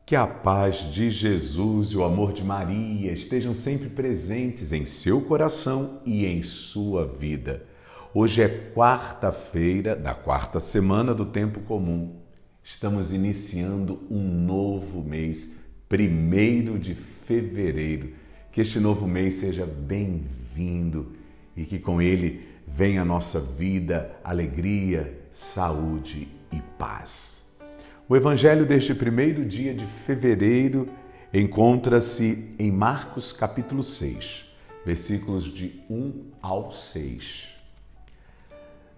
Que a paz de Jesus e o amor de Maria estejam sempre presentes em seu coração e em sua vida. Hoje é quarta-feira da quarta semana do Tempo Comum. Estamos iniciando um novo mês, 1º de fevereiro. Que este novo mês seja bem-vindo e que com ele venha a nossa vida, alegria, saúde e paz. O evangelho deste 1º dia de fevereiro encontra-se em Marcos capítulo 6, versículos de 1 ao 6.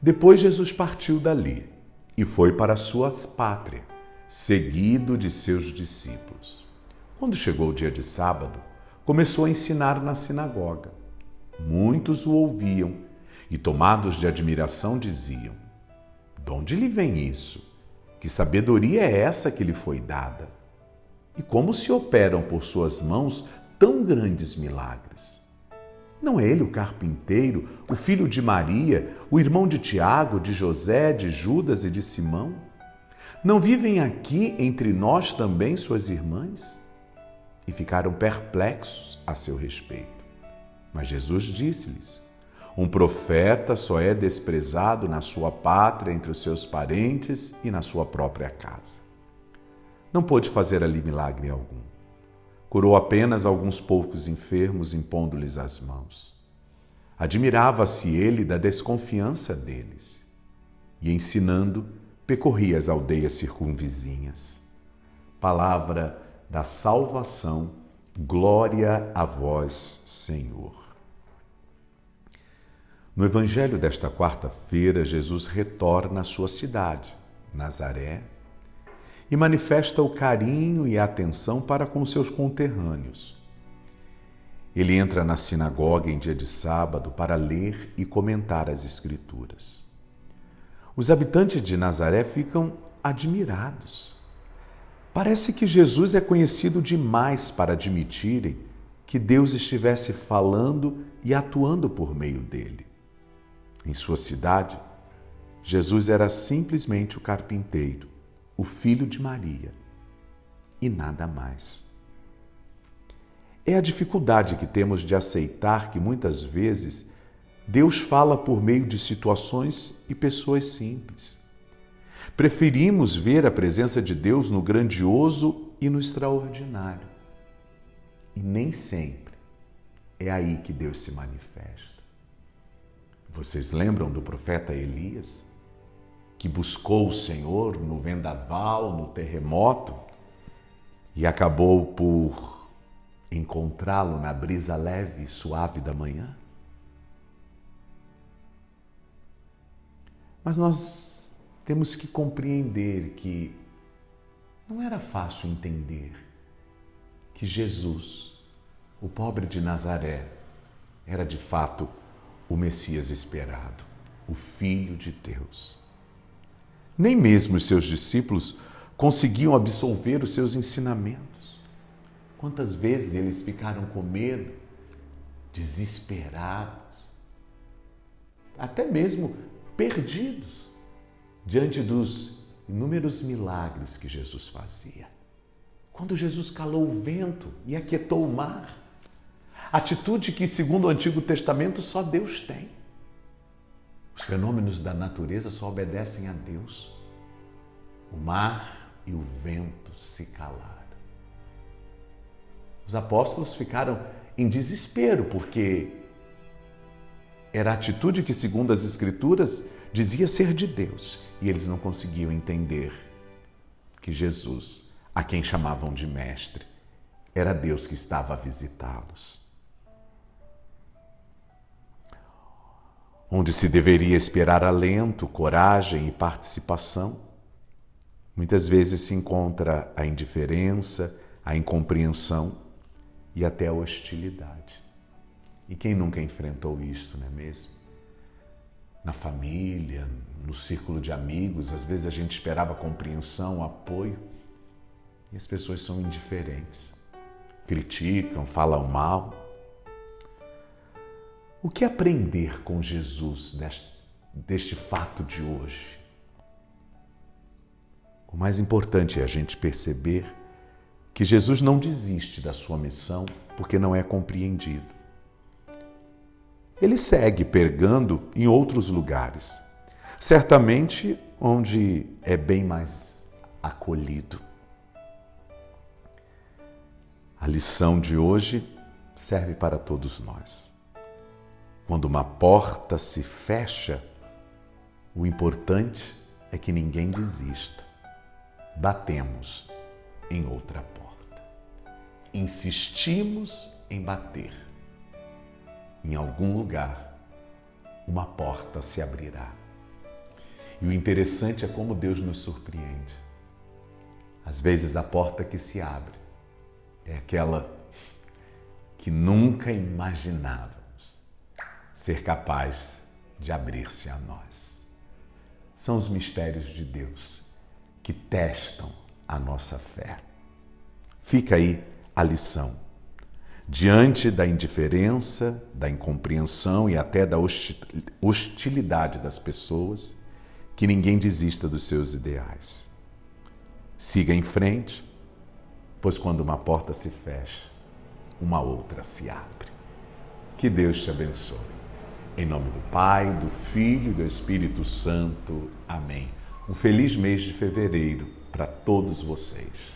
Depois Jesus partiu dali e foi para a sua pátria, seguido de seus discípulos. Quando chegou o dia de sábado, começou a ensinar na sinagoga. Muitos o ouviam e, tomados de admiração, diziam: "De onde lhe vem isso? Que sabedoria é essa que lhe foi dada? E como se operam por suas mãos tão grandes milagres? Não é ele o carpinteiro, o filho de Maria, o irmão de Tiago, de José, de Judas e de Simão? Não vivem aqui entre nós também suas irmãs?" E ficaram perplexos a seu respeito. Mas Jesus disse-lhes: "Um profeta só é desprezado na sua pátria, entre os seus parentes e na sua própria casa." Não pôde fazer ali milagre algum. Curou apenas alguns poucos enfermos, impondo-lhes as mãos. Admirava-se ele da desconfiança deles. E, ensinando, percorria as aldeias circunvizinhas. Palavra da salvação, glória a vós, Senhor. No evangelho desta quarta-feira, Jesus retorna à sua cidade, Nazaré, e manifesta o carinho e a atenção para com seus conterrâneos. Ele entra na sinagoga em dia de sábado para ler e comentar as Escrituras. Os habitantes de Nazaré ficam admirados. Parece que Jesus é conhecido demais para admitirem que Deus estivesse falando e atuando por meio dele. Em sua cidade, Jesus era simplesmente o carpinteiro, o filho de Maria, e nada mais. É a dificuldade que temos de aceitar que muitas vezes Deus fala por meio de situações e pessoas simples. Preferimos ver a presença de Deus no grandioso e no extraordinário. E nem sempre é aí que Deus se manifesta. Vocês lembram do profeta Elias, que buscou o Senhor no vendaval, no terremoto, e acabou por encontrá-lo na brisa leve e suave da manhã? Mas nós temos que compreender que não era fácil entender que Jesus, o pobre de Nazaré, era de fato o Messias esperado, o Filho de Deus. Nem mesmo os seus discípulos conseguiam absorver os seus ensinamentos. Quantas vezes eles ficaram com medo, desesperados, até mesmo perdidos diante dos inúmeros milagres que Jesus fazia. Quando Jesus calou o vento e aquietou o mar, atitude que, segundo o Antigo Testamento, só Deus tem. Os fenômenos da natureza só obedecem a Deus. O mar e o vento se calaram. Os apóstolos ficaram em desespero, porque era a atitude que, segundo as Escrituras, dizia ser de Deus. E eles não conseguiam entender que Jesus, a quem chamavam de mestre, era Deus que estava a visitá-los. Onde se deveria esperar alento, coragem e participação, muitas vezes se encontra a indiferença, a incompreensão e até a hostilidade. E quem nunca enfrentou isto, não é mesmo? Na família, no círculo de amigos, às vezes a gente esperava compreensão, apoio, e as pessoas são indiferentes, criticam, falam mal. O que aprender com Jesus deste fato de hoje? O mais importante é a gente perceber que Jesus não desiste da sua missão porque não é compreendido. Ele segue pregando em outros lugares, certamente onde é bem mais acolhido. A lição de hoje serve para todos nós. Quando uma porta se fecha, o importante é que ninguém desista. Batemos em outra porta. Insistimos em bater. Em algum lugar, uma porta se abrirá. E o interessante é como Deus nos surpreende. Às vezes a porta que se abre é aquela que nunca imaginávamos ser capaz de abrir-se a nós. São os mistérios de Deus que testam a nossa fé. Fica aí a lição. Diante da indiferença, da incompreensão e até da hostilidade das pessoas, que ninguém desista dos seus ideais. Siga em frente, pois quando uma porta se fecha, uma outra se abre. Que Deus te abençoe. Em nome do Pai, do Filho e do Espírito Santo. Amém. Um feliz mês de fevereiro para todos vocês.